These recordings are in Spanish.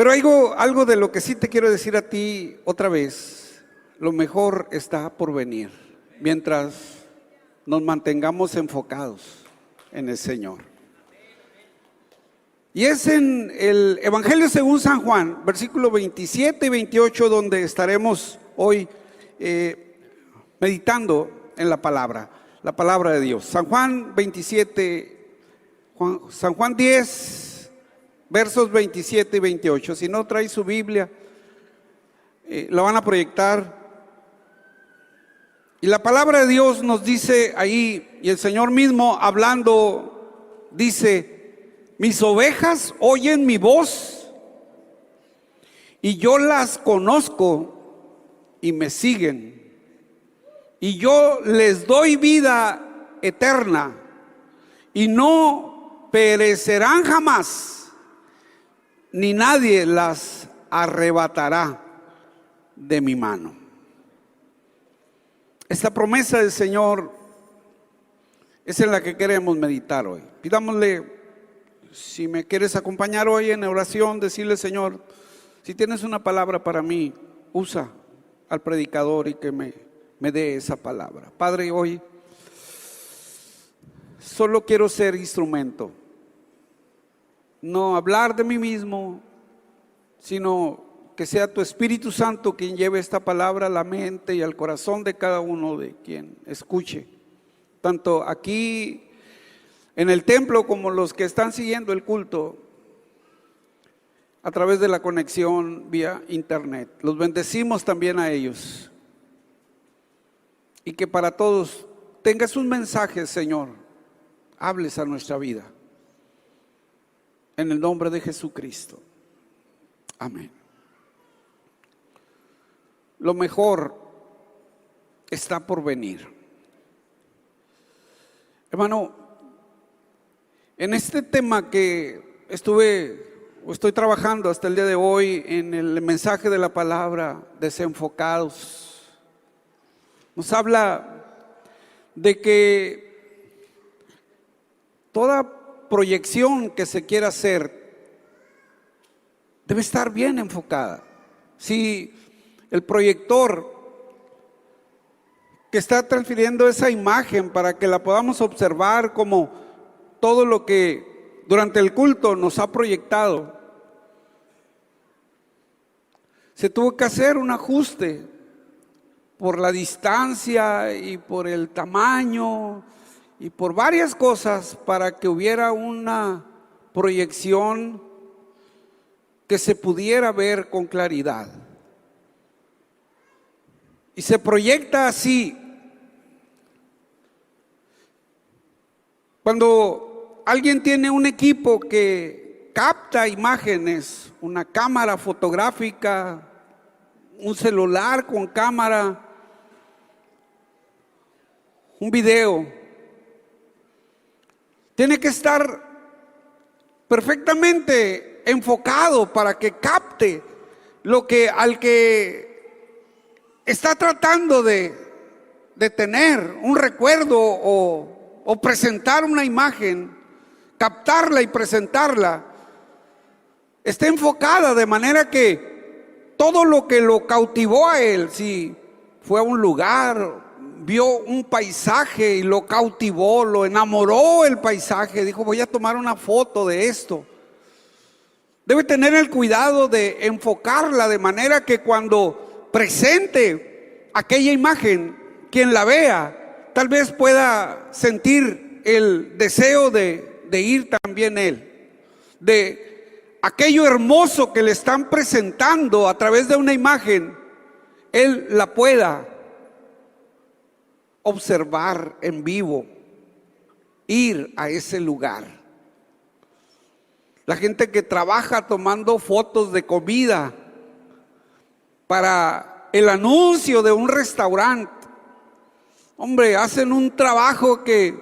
Pero algo de lo que sí te quiero decir a ti otra vez: lo mejor está por venir, mientras nos mantengamos enfocados en el Señor. Y es en el Evangelio según San Juan, versículos 27 y 28, donde estaremos hoy meditando en la palabra de Dios. San Juan 27, San Juan 10, versos 27 y 28. Si no trae su Biblia, la van a proyectar. Y la palabra de Dios nos dice ahí, y el Señor mismo hablando, dice: mis ovejas oyen mi voz, y yo las conozco y me siguen, y yo les doy vida eterna, y no perecerán jamás, ni nadie las arrebatará de mi mano. Esta promesa del Señor es en la que queremos meditar hoy. Pidámosle, si me quieres acompañar hoy en oración, decirle: Señor, si tienes una palabra para mí, usa al predicador y que me dé esa palabra. Padre, hoy solo quiero ser instrumento, no hablar de mí mismo, sino que sea tu Espíritu Santo quien lleve esta palabra a la mente y al corazón de cada uno de quien escuche, tanto aquí en el templo como los que están siguiendo el culto a través de la conexión vía internet. Los bendecimos también a ellos, y que para todos tengas un mensaje, Señor, hables a nuestra vida, en el nombre de Jesucristo. Amén. Lo mejor está por venir. Hermano, en este tema que estoy trabajando hasta el día de hoy, en el mensaje de la palabra, desenfocados, nos habla de que toda proyección que se quiera hacer debe estar bien enfocada. Si el proyector que está transfiriendo esa imagen para que la podamos observar como todo lo que durante el culto nos ha proyectado, se tuvo que hacer un ajuste por la distancia y por el tamaño y por varias cosas para que hubiera una proyección que se pudiera ver con claridad. Y se proyecta así. Cuando alguien tiene un equipo que capta imágenes, una cámara fotográfica, un celular con cámara, un video, tiene que estar perfectamente enfocado para que capte lo que al que está tratando de tener un recuerdo o presentar una imagen, captarla y presentarla, esté enfocada de manera que todo lo que lo cautivó a él, si fue a un lugar, vio un paisaje y lo cautivó, lo enamoró el paisaje, dijo: voy a tomar una foto de esto. Debe tener el cuidado de enfocarla de manera que cuando presente aquella imagen, quien la vea tal vez pueda sentir el deseo de ir también él, de aquello hermoso que le están presentando a través de una imagen, él la pueda observar en vivo, ir a ese lugar. La gente que trabaja tomando fotos de comida para el anuncio de un restaurante, hombre, hacen un trabajo que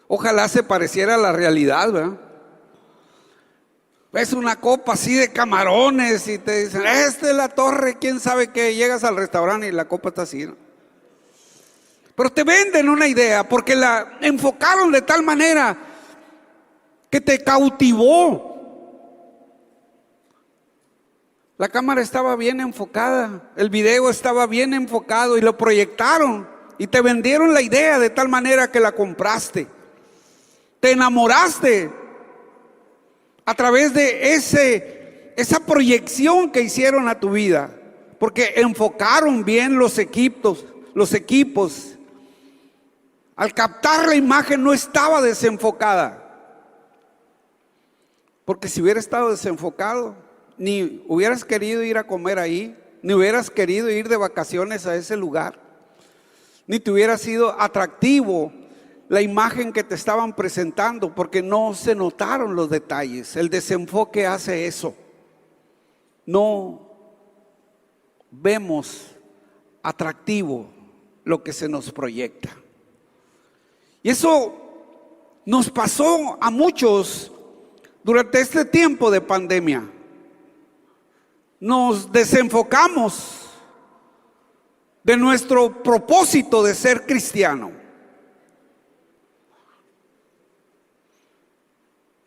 ojalá se pareciera a la realidad, ¿verdad? Ves una copa así de camarones y te dicen: esta es la torre, quién sabe qué. Llegas al restaurante y la copa está así, ¿no? Pero te venden una idea porque la enfocaron de tal manera que te cautivó. La cámara estaba bien enfocada, el video estaba bien enfocado y lo proyectaron y te vendieron la idea de tal manera que la compraste. Te enamoraste a través de esa proyección que hicieron a tu vida, porque enfocaron bien los equipos. Al captar la imagen no estaba desenfocada, porque si hubiera estado desenfocado, ni hubieras querido ir a comer ahí, ni hubieras querido ir de vacaciones a ese lugar, ni te hubiera sido atractivo la imagen que te estaban presentando, porque no se notaron los detalles. El desenfoque hace eso. No vemos atractivo lo que se nos proyecta. Y eso nos pasó a muchos durante este tiempo de pandemia. Nos desenfocamos de nuestro propósito de ser cristiano.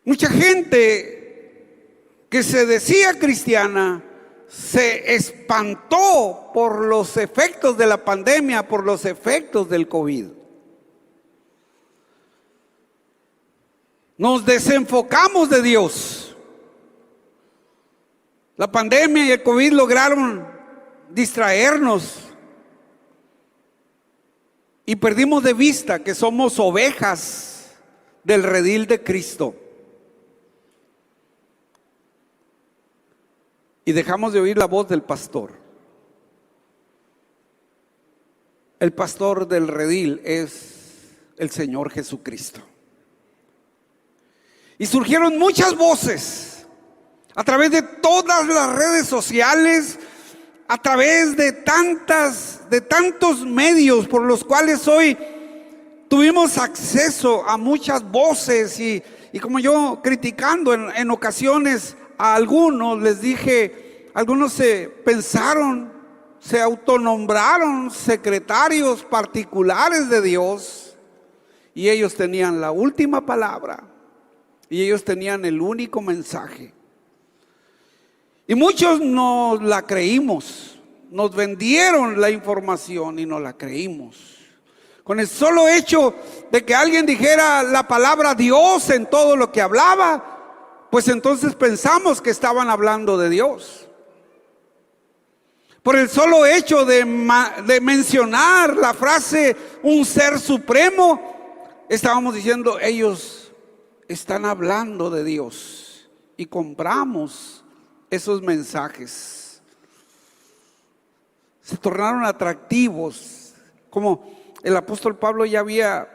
Mucha gente que se decía cristiana se espantó por los efectos de la pandemia, por los efectos del COVID. Nos desenfocamos de Dios. La pandemia y el COVID lograron distraernos y perdimos de vista que somos ovejas del redil de Cristo. Y dejamos de oír la voz del pastor. El pastor del redil es el Señor Jesucristo. Y surgieron muchas voces a través de todas las redes sociales, a través de tantos medios por los cuales hoy tuvimos acceso a muchas voces. Y como yo criticando en ocasiones a algunos, les dije, algunos se autonombraron secretarios particulares de Dios, y ellos tenían la última palabra, y ellos tenían el único mensaje. Y muchos nos la creímos, nos vendieron la información y nos la creímos. Con el solo hecho de que alguien dijera la palabra Dios en todo lo que hablaba, pues entonces pensamos que estaban hablando de Dios. Por el solo hecho de mencionar la frase un ser supremo, estábamos diciendo ellos están hablando de Dios, y compramos esos mensajes. Se tornaron atractivos, como el apóstol Pablo ya había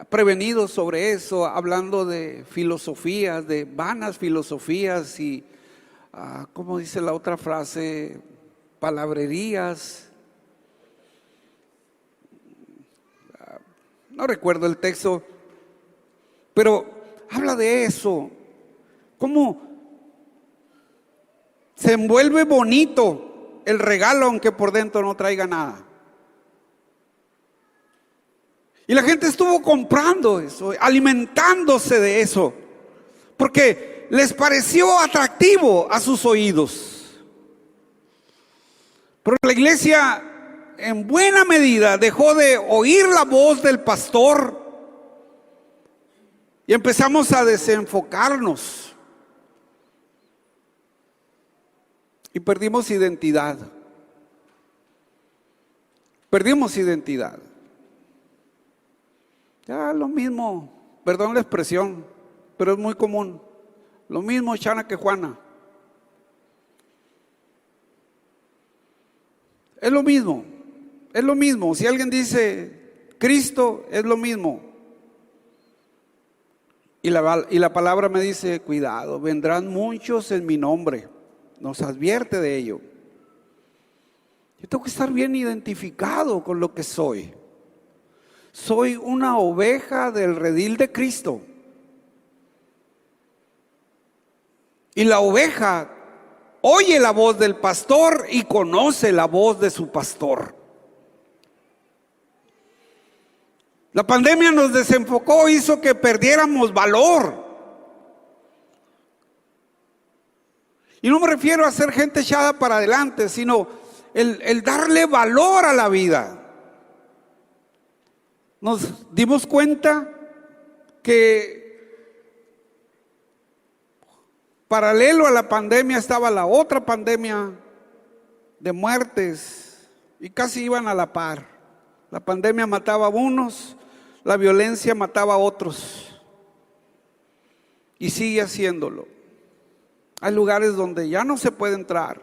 prevenido sobre eso, hablando de filosofías, de vanas filosofías y, ¿cómo dice la otra frase? Palabrerías. No recuerdo el texto, pero habla de eso. ¿Cómo se envuelve bonito el regalo aunque por dentro no traiga nada? Y la gente estuvo comprando eso, alimentándose de eso, porque les pareció atractivo a sus oídos. Pero la iglesia en buena medida dejó de oír la voz del pastor y empezamos a desenfocarnos. Y perdimos identidad. Perdimos identidad. Ya lo mismo, perdón la expresión, pero es muy común. Lo mismo Chana que Juana. Es lo mismo, es lo mismo. Si alguien dice Cristo, es lo mismo. Y la palabra me dice, cuidado, vendrán muchos en mi nombre. Nos advierte de ello. Yo tengo que estar bien identificado con lo que soy. Soy una oveja del redil de Cristo. Y la oveja oye la voz del pastor y conoce la voz de su pastor. La pandemia nos desenfocó, hizo que perdiéramos valor. Y no me refiero a ser gente echada para adelante, sino el darle valor a la vida. Nos dimos cuenta que paralelo a la pandemia estaba la otra pandemia de muertes y casi iban a la par. La pandemia mataba a unos, la violencia mataba a otros y sigue haciéndolo. Hay lugares donde ya no se puede entrar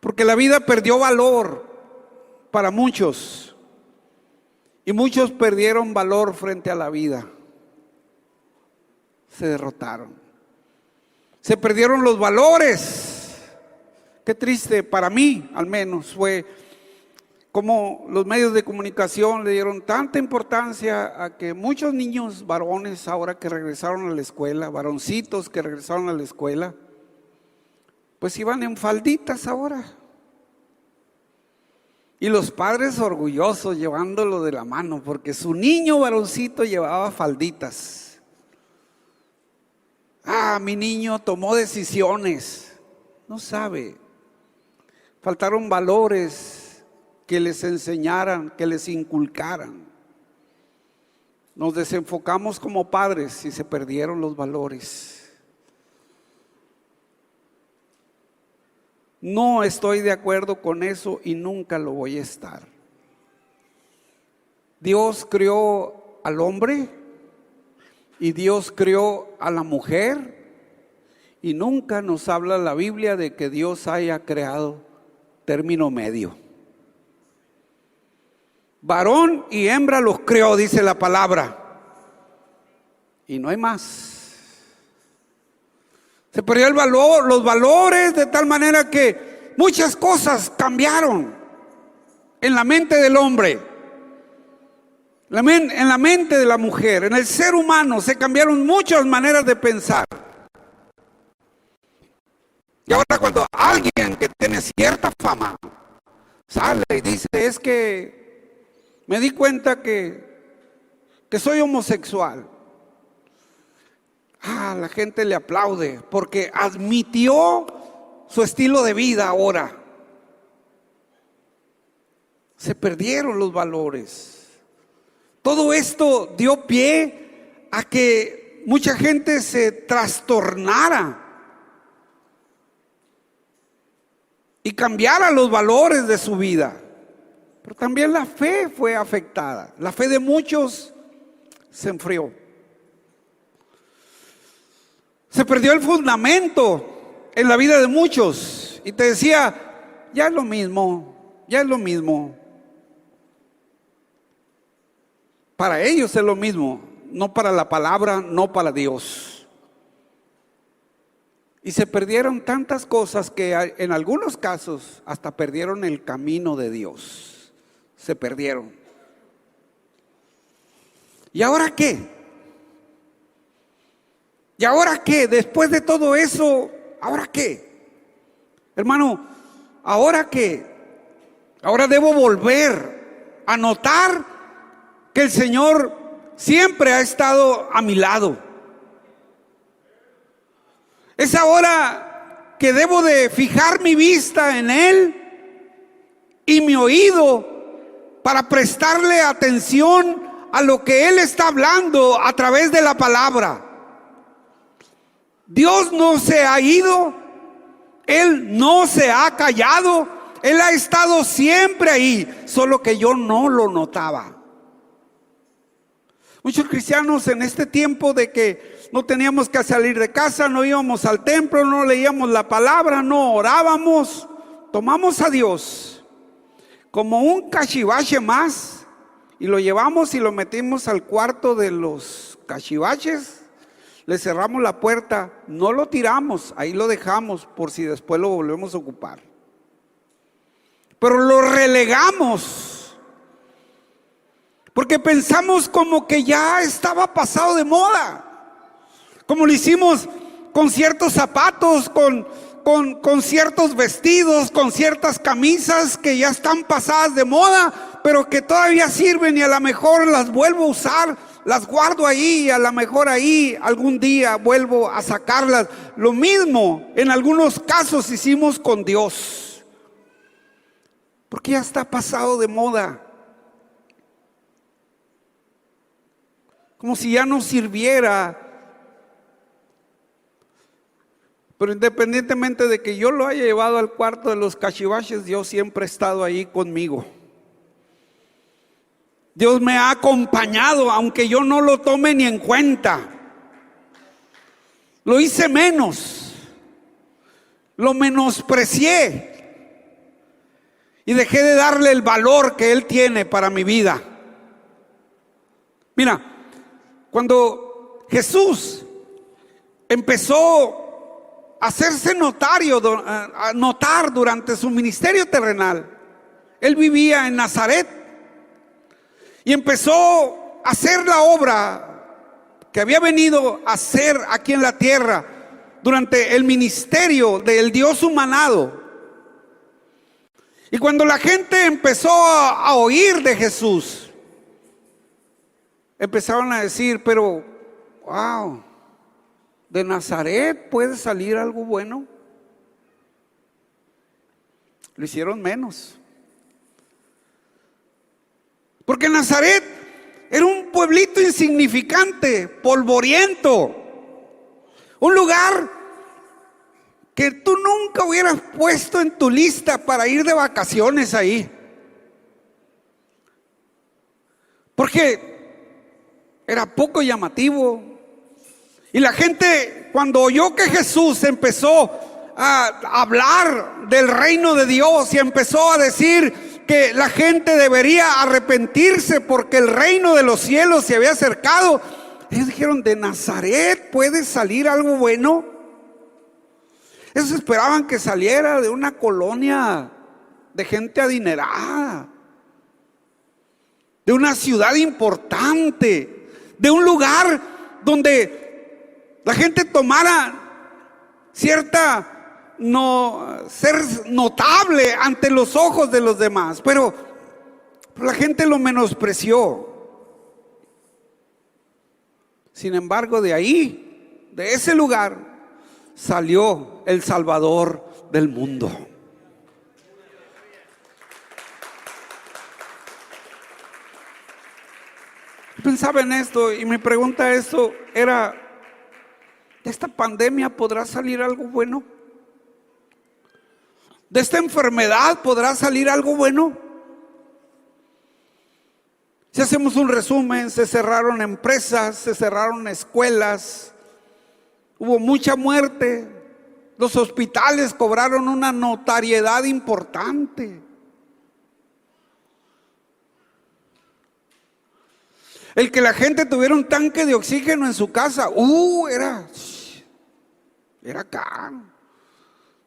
porque la vida perdió valor para muchos y muchos perdieron valor frente a la vida. Se derrotaron, se perdieron los valores. Qué triste para mí, al menos, fue como los medios de comunicación le dieron tanta importancia a que muchos niños varones ahora que regresaron a la escuela, varoncitos que regresaron a la escuela, pues iban en falditas ahora. Y los padres orgullosos llevándolo de la mano porque su niño varoncito llevaba falditas. Ah, mi niño tomó decisiones. No sabe. Faltaron valores que les enseñaran, que les inculcaran. Nos desenfocamos como padres y se perdieron los valores. No estoy de acuerdo con eso y nunca lo voy a estar. Dios creó al hombre y Dios creó a la mujer y nunca nos habla la Biblia de que Dios haya creado término medio. Varón y hembra los creó, dice la palabra, y no hay más. Se perdió el valor, los valores, de tal manera que muchas cosas cambiaron en la mente del hombre, en la mente de la mujer, en el ser humano se cambiaron muchas maneras de pensar. Y ahora cuando alguien que tiene cierta fama sale y dice, es que me di cuenta que soy homosexual. La gente le aplaude porque admitió su estilo de vida ahora. Se perdieron los valores. Todo esto dio pie a que mucha gente se trastornara y cambiara los valores de su vida. Pero también la fe fue afectada. La fe de muchos se enfrió. Se perdió el fundamento en la vida de muchos. Y te decía, ya es lo mismo, ya es lo mismo. Para ellos es lo mismo, no para la palabra, no para Dios. Y se perdieron tantas cosas que en algunos casos hasta perdieron el camino de Dios. Se perdieron. ¿Y ahora qué? ¿Y ahora qué? Después de todo eso, ¿ahora qué? Hermano, ¿ahora qué? Ahora debo volver a notar que el Señor siempre ha estado a mi lado. Es ahora que debo de fijar mi vista en Él y mi oído para prestarle atención a lo que Él está hablando a través de la palabra. Dios no se ha ido, Él no se ha callado, Él ha estado siempre ahí, solo que yo no lo notaba. Muchos cristianos en este tiempo de que no teníamos que salir de casa, no íbamos al templo, no leíamos la palabra, no orábamos, tomamos a Dios como un cachivache más y lo llevamos y lo metimos al cuarto de los cachivaches. Le cerramos la puerta, no lo tiramos, ahí lo dejamos por si después lo volvemos a ocupar. Pero lo relegamos porque pensamos como que ya estaba pasado de moda. Como lo hicimos con ciertos zapatos, con ciertos vestidos, con ciertas camisas que ya están pasadas de moda, pero que todavía sirven y a lo mejor las vuelvo a usar. las guardo ahí y a lo mejor ahí algún día vuelvo a sacarlas. Lo mismo en algunos casos hicimos con Dios, porque ya está pasado de moda, como si ya no sirviera. Pero independientemente de que yo lo haya llevado al cuarto de los cachivaches, Dios siempre ha estado ahí conmigo. Dios me ha acompañado, aunque yo no lo tome ni en cuenta. Lo hice menos, lo menosprecié y dejé de darle el valor que Él tiene para mi vida. Mira, cuando Jesús empezó a hacerse notar durante su ministerio terrenal, Él vivía en Nazaret y empezó a hacer la obra que había venido a hacer aquí en la tierra durante el ministerio del Dios humanado. Y cuando la gente empezó a oír de Jesús, empezaron a decir, pero wow, ¿de Nazaret puede salir algo bueno? Lo hicieron menos. Porque Nazaret era un pueblito insignificante, polvoriento, un lugar que tú nunca hubieras puesto en tu lista para ir de vacaciones ahí. Porque era poco llamativo. Y la gente, cuando oyó que Jesús empezó a hablar del reino de Dios y empezó a decir que la gente debería arrepentirse porque el reino de los cielos se había acercado, ellos dijeron, ¿de Nazaret puede salir algo bueno? Ellos esperaban que saliera de una colonia de gente adinerada, de una ciudad importante, de un lugar donde la gente tomara cierta ser notable ante los ojos de los demás, pero la gente lo menospreció. Sin embargo, de ahí, de ese lugar, salió el Salvador del mundo. Pensaba en esto y mi pregunta era, ¿de esta pandemia podrá salir algo bueno? ¿De esta enfermedad podrá salir algo bueno? Si hacemos un resumen, se cerraron empresas, se cerraron escuelas, hubo mucha muerte, los hospitales cobraron una notariedad importante. El que la gente tuviera un tanque de oxígeno en su casa, era caro.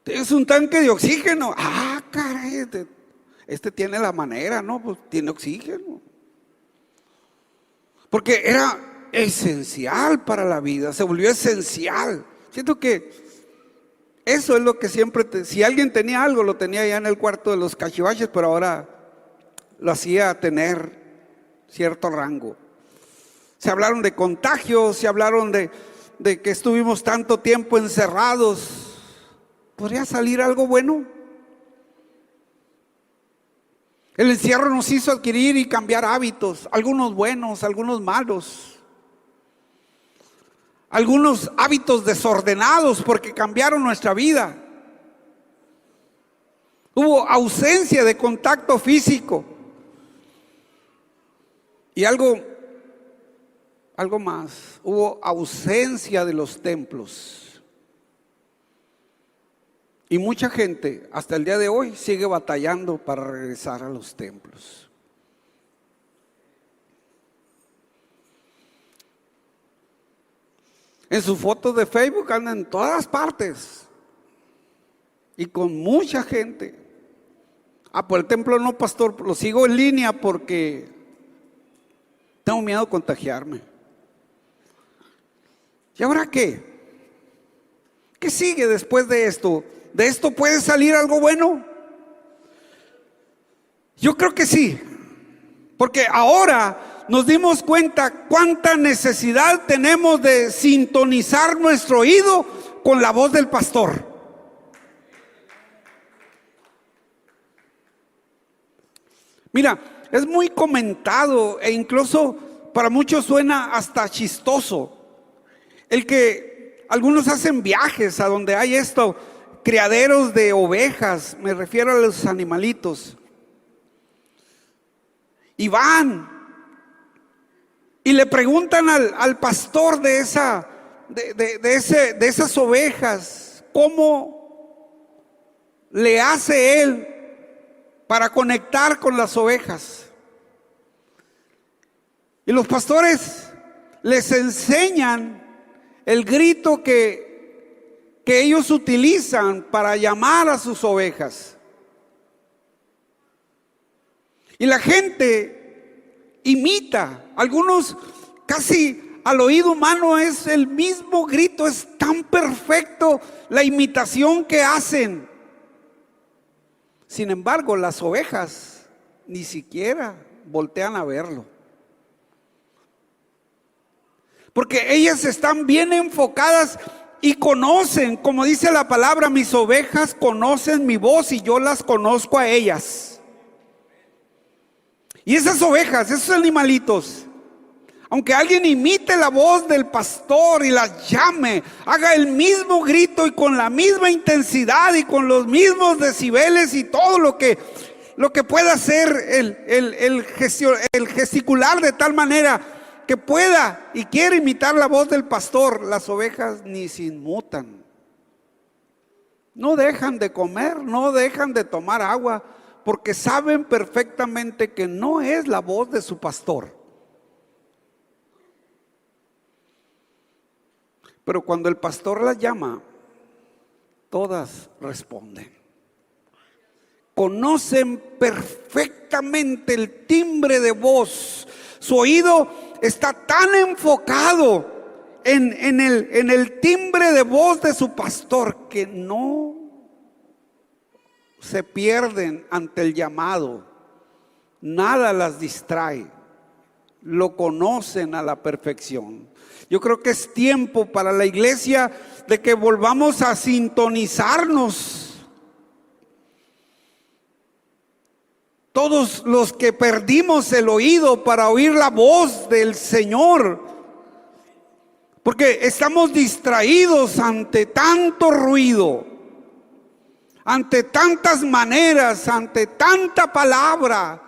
¿Tienes un tanque de oxígeno? Ah, caray, este tiene la manera, ¿no? Pues tiene oxígeno. Porque era esencial para la vida, se volvió esencial. Siento que eso es lo que siempre, si alguien tenía algo, lo tenía ya en el cuarto de los cachivaches, pero ahora lo hacía tener cierto rango. Se hablaron de contagios, se hablaron de que estuvimos tanto tiempo encerrados. ¿Podría salir algo bueno? El encierro nos hizo adquirir y cambiar hábitos, algunos buenos, algunos malos. Algunos hábitos desordenados porque cambiaron nuestra vida. Hubo ausencia de contacto físico. Y algo más, hubo ausencia de los templos. Y mucha gente hasta el día de hoy sigue batallando para regresar a los templos. En sus fotos de Facebook andan en todas partes y con mucha gente. Por el templo no, pastor, lo sigo en línea porque tengo miedo de contagiarme. ¿Y ahora qué? ¿Qué sigue después de esto? ¿De esto puede salir algo bueno? Yo creo que sí, porque ahora nos dimos cuenta cuánta necesidad tenemos de sintonizar nuestro oído con la voz del pastor. Mira, es muy comentado e incluso para muchos suena hasta chistoso el que algunos hacen viajes a donde hay criaderos de ovejas, me refiero a los animalitos, y van y le preguntan al pastor de esas ovejas cómo le hace él para conectar con las ovejas. Y los pastores les enseñan el grito que ellos utilizan para llamar a sus ovejas. Y la gente imita. Algunos casi al oído humano es el mismo grito, es tan perfecto la imitación que hacen. Sin embargo, las ovejas ni siquiera voltean a verlo. Porque ellas están bien enfocadas y conocen, como dice la palabra, mis ovejas conocen mi voz y yo las conozco a ellas. Y esas ovejas, esos animalitos, aunque alguien imite la voz del pastor y las llame, haga el mismo grito y con la misma intensidad y con los mismos decibeles y todo lo que pueda hacer el gesticular de tal manera que pueda y quiere imitar la voz del pastor, las ovejas ni se inmutan. No dejan de comer, no dejan de tomar agua, porque saben perfectamente que no es la voz de su pastor. Pero cuando el pastor las llama, todas responden. Conocen perfectamente el timbre de voz. Su oído está tan enfocado en el timbre de voz de su pastor que no se pierden ante el llamado. Nada las distrae. Lo conocen a la perfección. Yo creo que es tiempo para la iglesia de que volvamos a sintonizarnos. Todos los que perdimos el oído para oír la voz del Señor, porque estamos distraídos ante tanto ruido, ante tantas maneras, ante tanta palabra,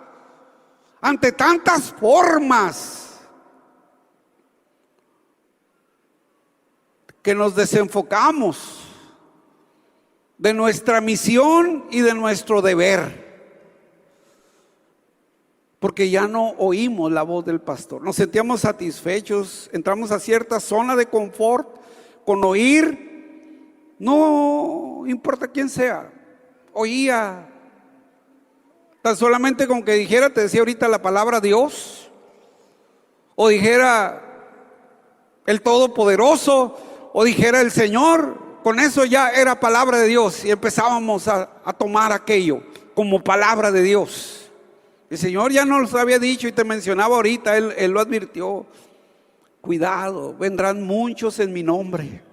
ante tantas formas, que nos desenfocamos de nuestra misión y de nuestro deber. Porque ya no oímos la voz del pastor. Nos sentíamos satisfechos, entramos a cierta zona de confort con oír, no importa quién sea, oía. Tan solamente con que dijera, te decía ahorita la palabra Dios, o dijera el Todopoderoso, o dijera el Señor, con eso ya era palabra de Dios y empezábamos a tomar aquello como palabra de Dios. El Señor ya nos había dicho y te mencionaba ahorita, Él lo advirtió. Cuidado, vendrán muchos en mi nombre.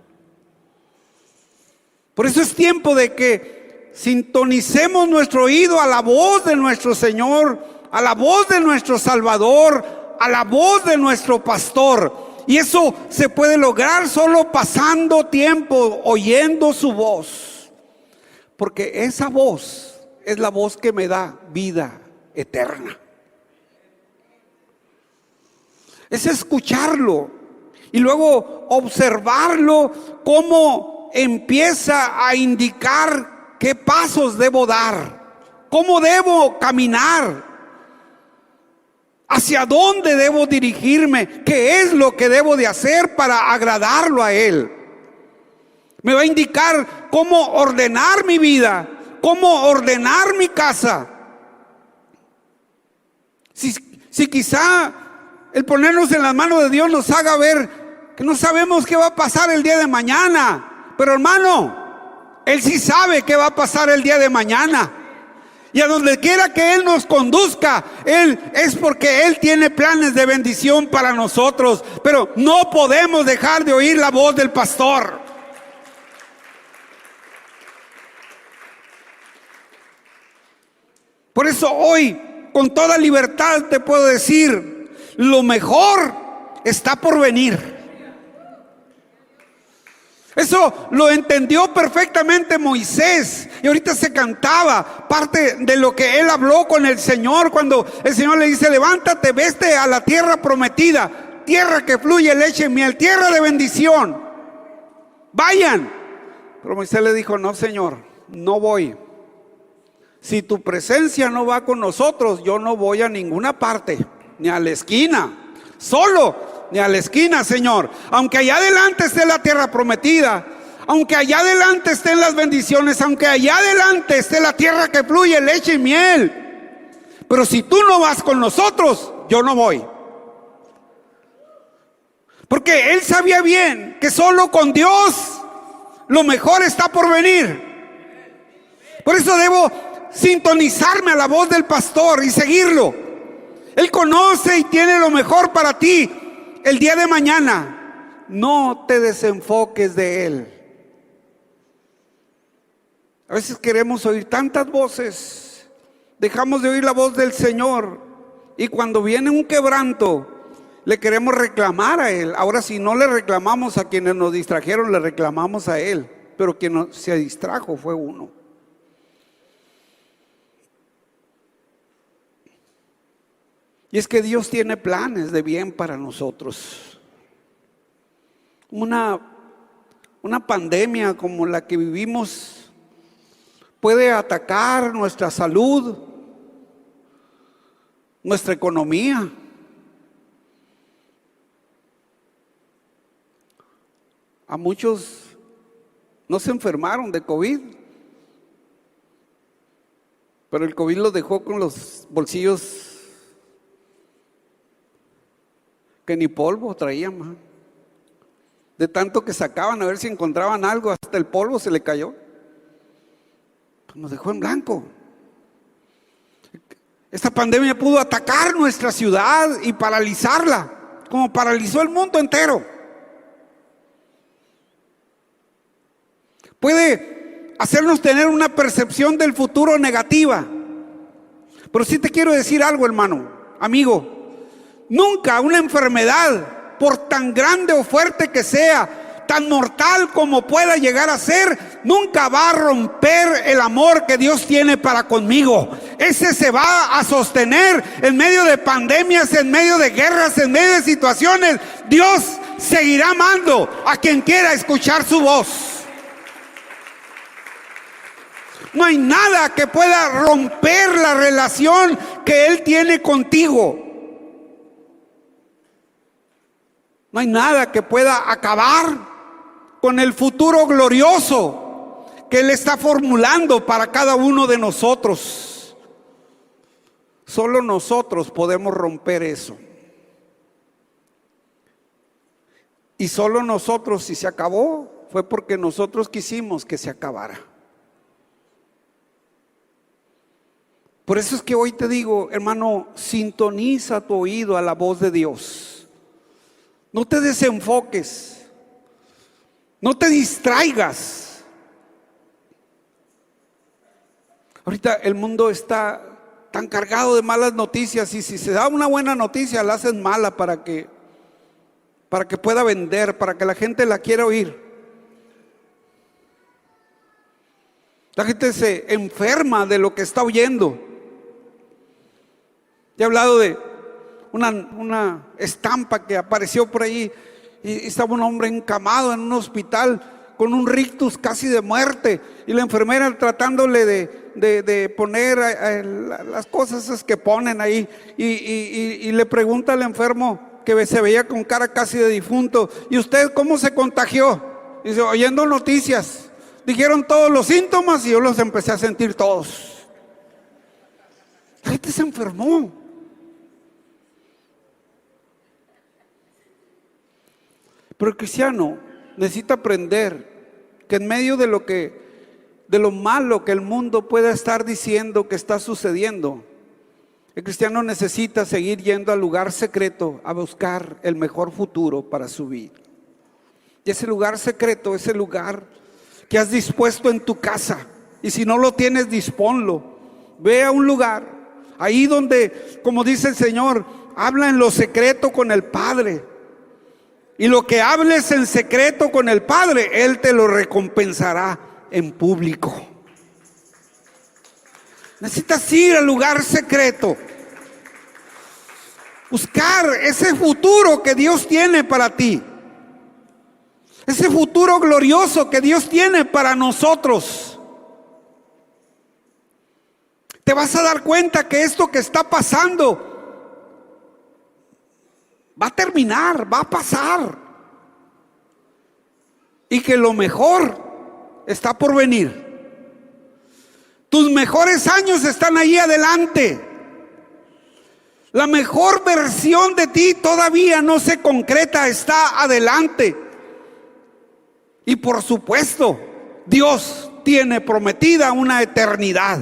Por eso es tiempo de que sintonicemos nuestro oído a la voz de nuestro Señor, a la voz de nuestro Salvador, a la voz de nuestro pastor. Y eso se puede lograr solo pasando tiempo oyendo su voz. Porque esa voz es la voz que me da vida eterna. Es escucharlo y luego observarlo cómo empieza a indicar qué pasos debo dar, cómo debo caminar, hacia dónde debo dirigirme, qué es lo que debo de hacer para agradarlo a Él. Me va a indicar cómo ordenar mi vida, cómo ordenar mi casa. Si quizá el ponernos en las manos de Dios nos haga ver que no sabemos qué va a pasar el día de mañana. Pero hermano, Él sí sabe qué va a pasar el día de mañana. Y a donde quiera que Él nos conduzca, es porque Él tiene planes de bendición para nosotros. Pero no podemos dejar de oír la voz del pastor. Por eso hoy, con toda libertad te puedo decir, lo mejor está por venir. Eso lo entendió perfectamente Moisés. Y ahorita se cantaba parte de lo que él habló con el Señor, cuando el Señor le dice: levántate, vete a la tierra prometida, tierra que fluye leche y miel, tierra de bendición. Vayan. Pero Moisés le dijo: no, Señor, no voy. Si tu presencia no va con nosotros, yo no voy a ninguna parte, ni a la esquina, solo. Ni a la esquina, Señor. Aunque allá adelante esté la tierra prometida, aunque allá adelante estén las bendiciones, aunque allá adelante esté la tierra que fluye leche y miel, pero si tú no vas con nosotros, yo no voy. Porque él sabía bien que solo con Dios lo mejor está por venir. Por eso debo sintonizarme a la voz del pastor y seguirlo. Él conoce y tiene lo mejor para ti. El día de mañana, no te desenfoques de Él. A veces queremos oír tantas voces, dejamos de oír la voz del Señor, y cuando viene un quebranto, le queremos reclamar a Él. Ahora, si no le reclamamos a quienes nos distrajeron, le reclamamos a Él, pero quien se distrajo fue uno. Y es que Dios tiene planes de bien para nosotros. Una pandemia como la que vivimos puede atacar nuestra salud, nuestra economía. A muchos no se enfermaron de COVID, pero el COVID los dejó con los bolsillos que ni polvo traían, de tanto que sacaban a ver si encontraban algo, hasta el polvo se le cayó. Pues nos dejó en blanco. Esta pandemia pudo atacar nuestra ciudad y paralizarla, como paralizó el mundo entero. Puede hacernos tener una percepción del futuro negativa. Pero sí te quiero decir algo, hermano, amigo. Nunca una enfermedad, por tan grande o fuerte que sea, tan mortal como pueda llegar a ser, nunca va a romper el amor que Dios tiene para conmigo. Ese se va a sostener en medio de pandemias, en medio de guerras, en medio de situaciones. Dios seguirá amando a quien quiera escuchar su voz. No hay nada que pueda romper la relación que Él tiene contigo. No hay nada que pueda acabar con el futuro glorioso que Él está formulando para cada uno de nosotros. Solo nosotros podemos romper eso. Y solo nosotros, si se acabó, fue porque nosotros quisimos que se acabara. Por eso es que hoy te digo, hermano, sintoniza tu oído a la voz de Dios. No te desenfoques, no te distraigas. Ahorita el mundo está tan cargado de malas noticias, y si se da una buena noticia la hacen mala para que pueda vender, para que la gente la quiera oír. La gente se enferma de lo que está oyendo. He hablado de una estampa que apareció por ahí, y estaba un hombre encamado en un hospital con un rictus casi de muerte, y la enfermera tratándole de poner las cosas esas que ponen ahí, y le pregunta al enfermo, que se veía con cara casi de difunto: ¿y usted cómo se contagió? Y dice: oyendo noticias, dijeron todos los síntomas y yo los empecé a sentir todos. La gente se enfermó. Pero el cristiano necesita aprender que en medio de de lo malo que el mundo pueda estar diciendo que está sucediendo, el cristiano necesita seguir yendo al lugar secreto a buscar el mejor futuro para su vida. Y ese lugar secreto, ese lugar que has dispuesto en tu casa, y si no lo tienes, disponlo. Ve a un lugar, ahí donde, como dice el Señor, habla en lo secreto con el Padre. Y lo que hables en secreto con el Padre, Él te lo recompensará en público. Necesitas ir al lugar secreto, buscar ese futuro que Dios tiene para ti, ese futuro glorioso que Dios tiene para nosotros. Te vas a dar cuenta que esto que está pasando va a terminar, va a pasar, y que lo mejor está por venir. Tus mejores años están ahí adelante. La mejor versión de ti todavía no se concreta, está adelante. Y por supuesto, Dios tiene prometida una eternidad,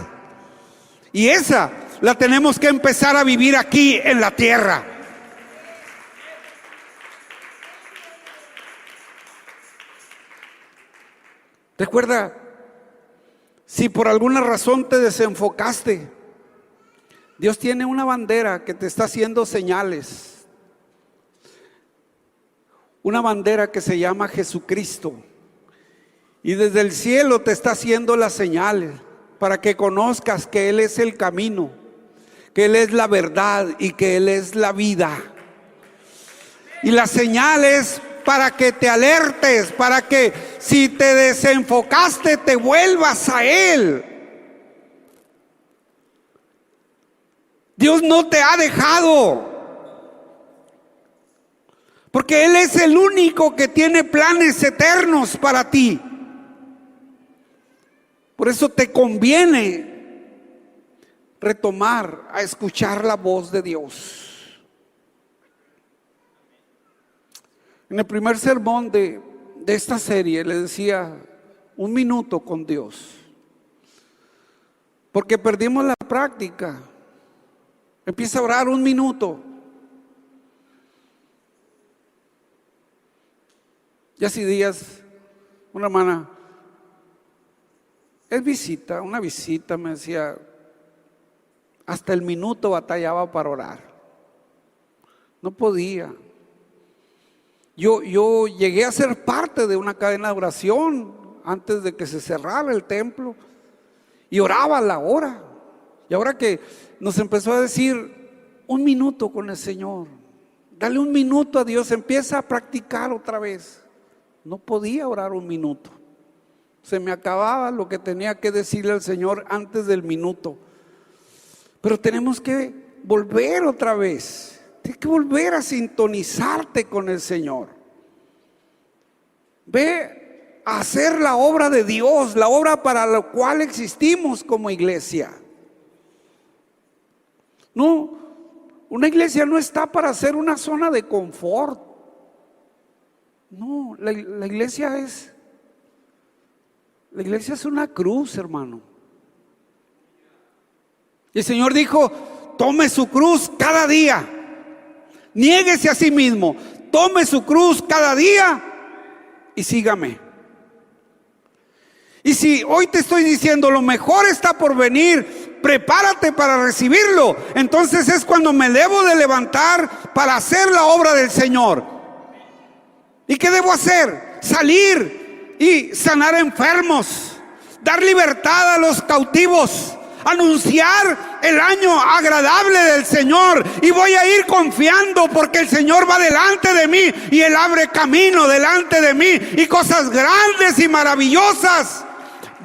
y esa la tenemos que empezar a vivir aquí en la tierra. Recuerda, si por alguna razón te desenfocaste, Dios tiene una bandera que te está haciendo señales. Una bandera que se llama Jesucristo. Y desde el cielo te está haciendo las señales para que conozcas que Él es el camino, que Él es la verdad y que Él es la vida. Y las señales para que te alertes, para que si te desenfocaste te vuelvas a Él. Dios no te ha dejado, porque Él es el único que tiene planes eternos para ti. Por eso te conviene retomar a escuchar la voz de Dios. En el primer sermón de esta serie le decía: 1 minuto con Dios, porque perdimos la práctica. Empieza a orar 1 minuto. Y hace días una hermana, una visita, me decía, hasta el minuto batallaba para orar. No podía. Yo llegué a ser parte de una cadena de oración antes de que se cerrara el templo, y oraba a la hora. Y ahora que nos empezó a decir 1 minuto con el Señor, dale 1 minuto a Dios, empieza a practicar otra vez. No podía orar 1 minuto. Se me acababa lo que tenía que decirle al Señor antes del minuto. Pero tenemos que volver otra vez. Tienes que volver a sintonizarte con el Señor. Ve a hacer la obra de Dios, la obra para la cual existimos como iglesia. No, una iglesia no está para ser una zona de confort. No, la iglesia es una cruz, hermano. Y el Señor dijo: tome su cruz cada día, niéguese a sí mismo, tome su cruz cada día y sígame. Y si hoy te estoy diciendo lo mejor está por venir, prepárate para recibirlo, entonces es cuando me debo de levantar para hacer la obra del Señor. ¿Y qué debo hacer? Salir y sanar enfermos, dar libertad a los cautivos, anunciar el año agradable del Señor. Y voy a ir confiando, porque el Señor va delante de mí y Él abre camino delante de mí, y cosas grandes y maravillosas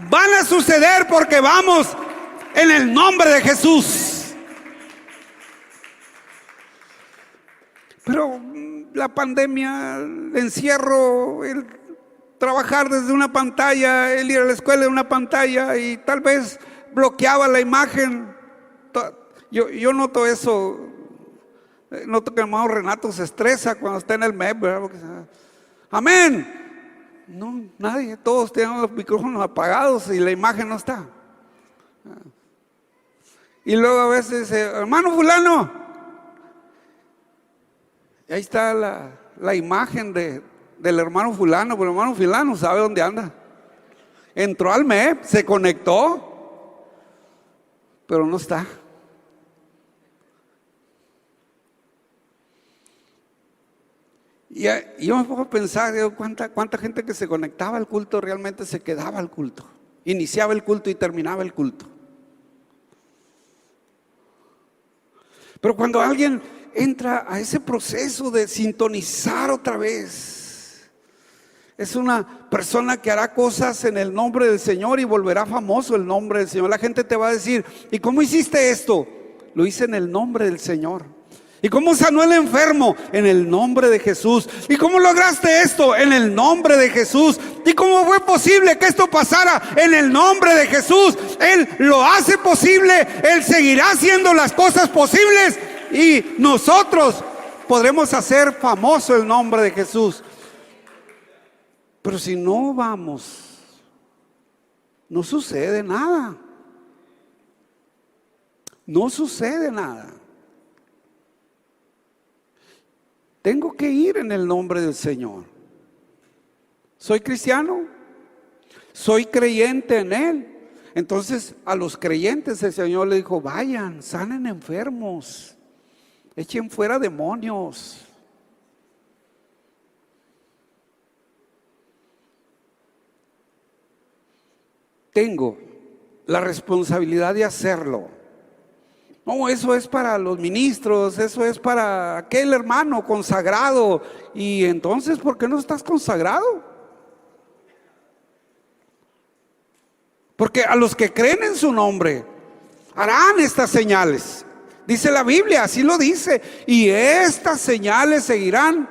van a suceder porque vamos en el nombre de Jesús. Pero la pandemia, el encierro, el trabajar desde una pantalla, el ir a la escuela de una pantalla, y tal vez bloqueaba la imagen. Yo noto eso. Noto que el hermano Renato se estresa cuando está en el MEP, ¿verdad? Porque, amén. No, nadie, todos tienen los micrófonos apagados y la imagen no está. Y luego a veces dice, hermano fulano, y ahí está la imagen del hermano fulano, pero el hermano fulano sabe dónde anda. Entró al MEP, se conectó, pero no está. Y yo me pongo a pensar, digo, ¿cuánta gente que se conectaba al culto realmente se quedaba al culto? Iniciaba el culto y terminaba el culto. Pero cuando alguien entra a ese proceso de sintonizar otra vez, es una persona que hará cosas en el nombre del Señor y volverá famoso el nombre del Señor. La gente te va a decir, ¿y cómo hiciste esto? Lo hice en el nombre del Señor. ¿Y cómo sanó el enfermo? En el nombre de Jesús. ¿Y cómo lograste esto? En el nombre de Jesús. ¿Y cómo fue posible que esto pasara? En el nombre de Jesús. Él lo hace posible. Él seguirá haciendo las cosas posibles. Y nosotros podremos hacer famoso el nombre de Jesús. Pero si no vamos, no sucede nada. No sucede nada. Tengo que ir en el nombre del Señor. ¿Soy cristiano? ¿Soy creyente en Él? Entonces a los creyentes el Señor le dijo, vayan, sanen enfermos, echen fuera demonios. Tengo la responsabilidad de hacerlo. No, eso es para los ministros, eso es para aquel hermano consagrado. Y entonces, ¿por qué no estás consagrado? Porque a los que creen en su nombre harán estas señales. Dice la Biblia, así lo dice. Y estas señales seguirán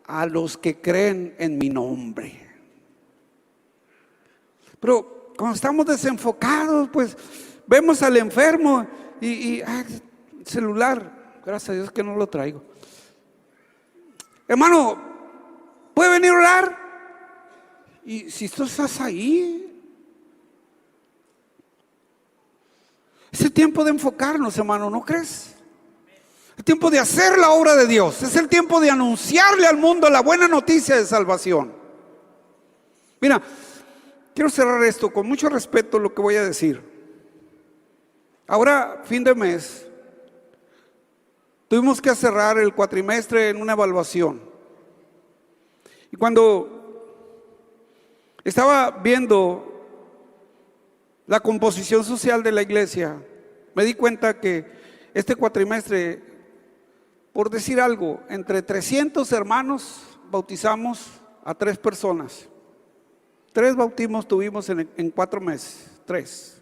a los que creen en mi nombre. Pero cuando estamos desenfocados, pues vemos al enfermo y celular, gracias a Dios que no lo traigo. Hermano, ¿puede venir a orar? Y si tú estás ahí, es el tiempo de enfocarnos, hermano, ¿no crees? El tiempo de hacer la obra de Dios. Es el tiempo de anunciarle al mundo la buena noticia de salvación. Mira, quiero cerrar esto con mucho respeto lo que voy a decir. Ahora, fin de mes, tuvimos que cerrar el cuatrimestre en una evaluación. Y cuando estaba viendo la composición social de la iglesia, me di cuenta que este cuatrimestre, por decir algo, entre 300 hermanos bautizamos a 3 personas. 3 bautismos tuvimos en 4 meses, 3.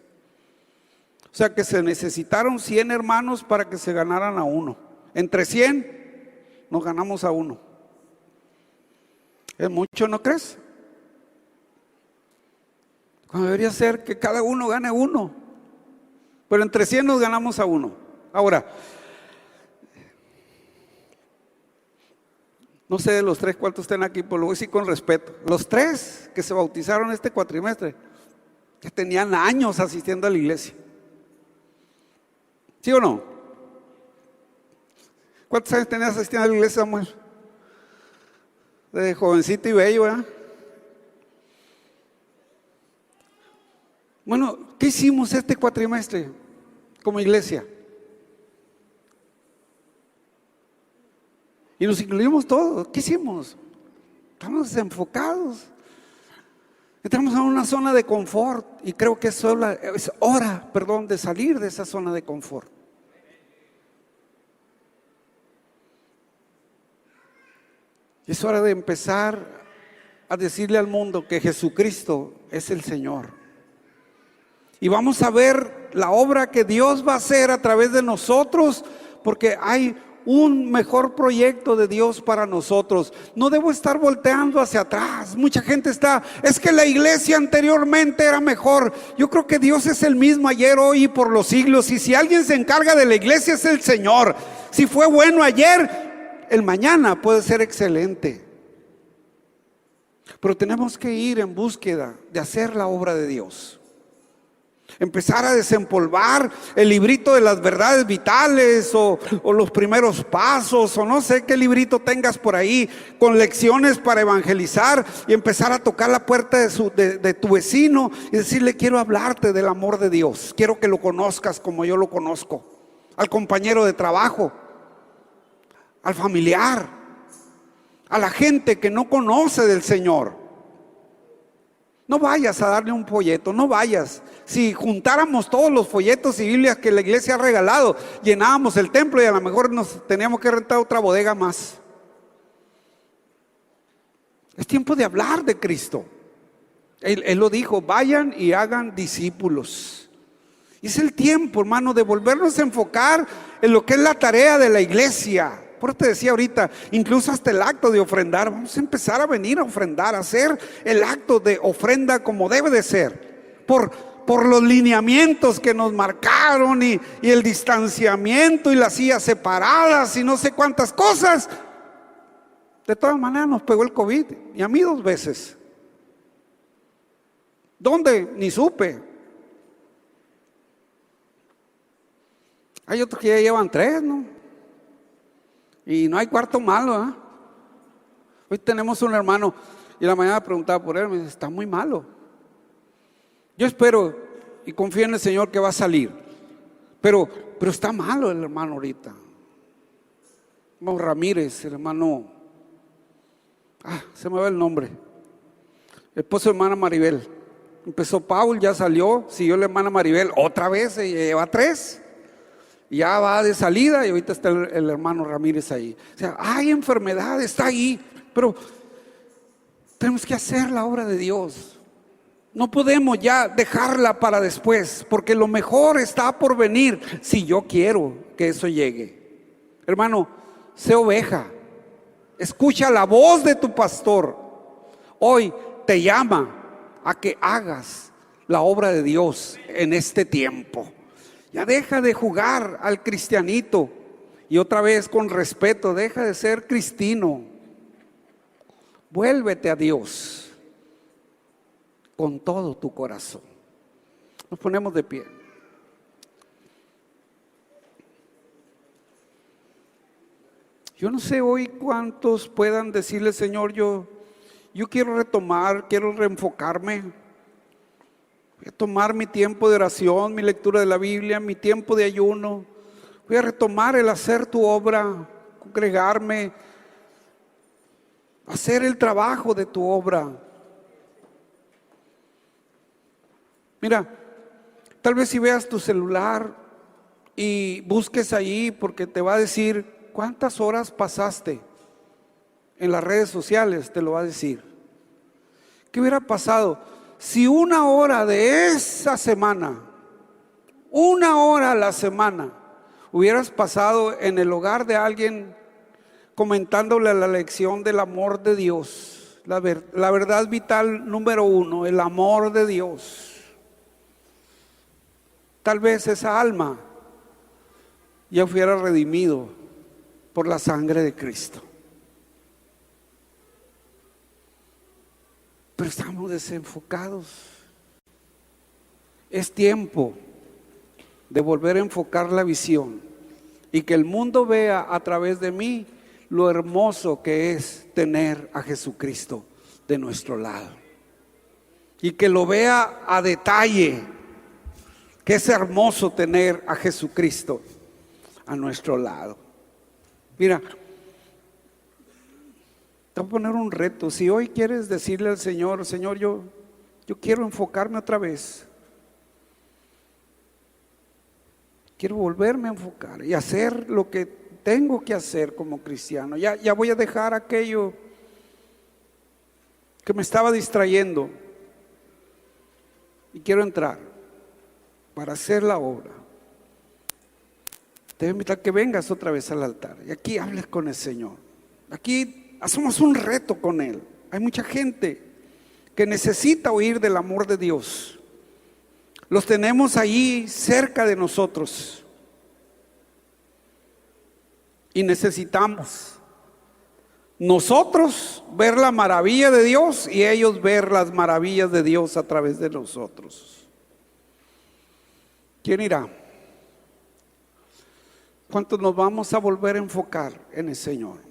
O sea que se necesitaron 100 hermanos para que se ganaran a 1. Entre 100 nos ganamos a 1. ¿Es mucho, no crees? Cuando debería ser que cada uno gane 1. Pero entre 100 nos ganamos a 1. Ahora, no sé de los 3 cuántos estén aquí, pero lo voy a decir con respeto. Los 3 que se bautizaron este cuatrimestre, que tenían años asistiendo a la iglesia. ¿Sí o no? ¿Cuántos años tenías asistiendo a la iglesia, Samuel? De jovencito y bello, ¿verdad? Bueno, ¿qué hicimos este cuatrimestre como iglesia? Y nos incluimos todos. ¿Qué hicimos? Estamos desenfocados. Entramos a una zona de confort y creo que es hora, de salir de esa zona de confort. Es hora de empezar a decirle al mundo que Jesucristo es el Señor. Y vamos a ver la obra que Dios va a hacer a través de nosotros, porque hay un mejor proyecto de Dios para nosotros. No debo estar volteando hacia atrás. Mucha gente es que la iglesia anteriormente era mejor. Yo creo que Dios es el mismo ayer, hoy y por los siglos. Y si alguien se encarga de la iglesia es el Señor. Si fue bueno ayer, el mañana puede ser excelente. Pero tenemos que ir en búsqueda de hacer la obra de Dios. Empezar a desempolvar el librito de las verdades vitales o los primeros pasos, o no sé qué librito tengas por ahí con lecciones para evangelizar, y empezar a tocar la puerta de tu vecino y decirle: quiero hablarte del amor de Dios, quiero que lo conozcas como yo lo conozco. Al compañero de trabajo, al familiar, a la gente que no conoce del Señor. No vayas a darle un folleto, no vayas. Si juntáramos todos los folletos y Biblias que la iglesia ha regalado, llenábamos el templo y a lo mejor nos teníamos que rentar otra bodega más. Es tiempo de hablar de Cristo. Él lo dijo: vayan y hagan discípulos. Y es el tiempo, hermano, de volvernos a enfocar en lo que es la tarea de la iglesia. Por eso te decía ahorita, incluso hasta el acto de ofrendar. Vamos a empezar a venir a ofrendar, a hacer el acto de ofrenda como debe de ser. Por los lineamientos que nos marcaron y el distanciamiento y las sillas separadas y no sé cuántas cosas. De todas maneras nos pegó el COVID, y a mí 2 veces. ¿Dónde? Ni supe. Hay otros que ya llevan 3, ¿no? Y no hay cuarto malo, ¿eh? Hoy tenemos un hermano y la mañana preguntaba por él, me dice: está muy malo. Yo espero y confío en el Señor que va a salir, pero está malo el hermano ahorita. Hermano Ramírez, el hermano, se me va el nombre, el esposo de hermana Maribel. Empezó Paul, ya salió, siguió la hermana Maribel, otra vez, se lleva 3. Ya va de salida y ahorita está el hermano Ramírez ahí. O sea, hay enfermedad, está ahí, pero tenemos que hacer la obra de Dios. No podemos ya dejarla para después, porque lo mejor está por venir, si yo quiero que eso llegue. Hermano, sé oveja, escucha la voz de tu pastor. Hoy te llama a que hagas la obra de Dios en este tiempo. Ya deja de jugar al cristianito, y otra vez con respeto, deja de ser cristino. Vuélvete a Dios con todo tu corazón. Nos ponemos de pie. Yo no sé hoy cuántos puedan decirle: Señor, yo quiero retomar, quiero reenfocarme. Voy a tomar mi tiempo de oración, mi lectura de la Biblia, mi tiempo de ayuno. Voy a retomar el hacer tu obra, congregarme, hacer el trabajo de tu obra. Mira, tal vez si veas tu celular y busques ahí, porque te va a decir cuántas horas pasaste en las redes sociales, te lo va a decir. ¿Qué hubiera pasado si 1 hora de esa semana, 1 hora a la semana, hubieras pasado en el hogar de alguien comentándole la lección del amor de Dios, la verdad vital número 1, el amor de Dios? Tal vez esa alma ya fuera redimido por la sangre de Cristo. Pero estamos desenfocados. Es tiempo de volver a enfocar la visión y que el mundo vea a través de mí lo hermoso que es tener a Jesucristo de nuestro lado, y que lo vea a detalle, que es hermoso tener a Jesucristo a nuestro lado. Mira, te voy a poner un reto. Si hoy quieres decirle al Señor: Señor, yo quiero enfocarme otra vez, quiero volverme a enfocar y hacer lo que tengo que hacer como cristiano. Ya voy a dejar aquello que me estaba distrayendo y quiero entrar para hacer la obra. Te voy a invitar que vengas otra vez al altar y aquí hables con el Señor. Aquí hacemos un reto con Él. Hay mucha gente que necesita oír del amor de Dios. Los tenemos ahí cerca de nosotros y necesitamos Nosotros ver la maravilla de Dios y ellos ver las maravillas de Dios a través de nosotros. ¿Quién irá? ¿Cuántos nos vamos a volver a enfocar en el Señor?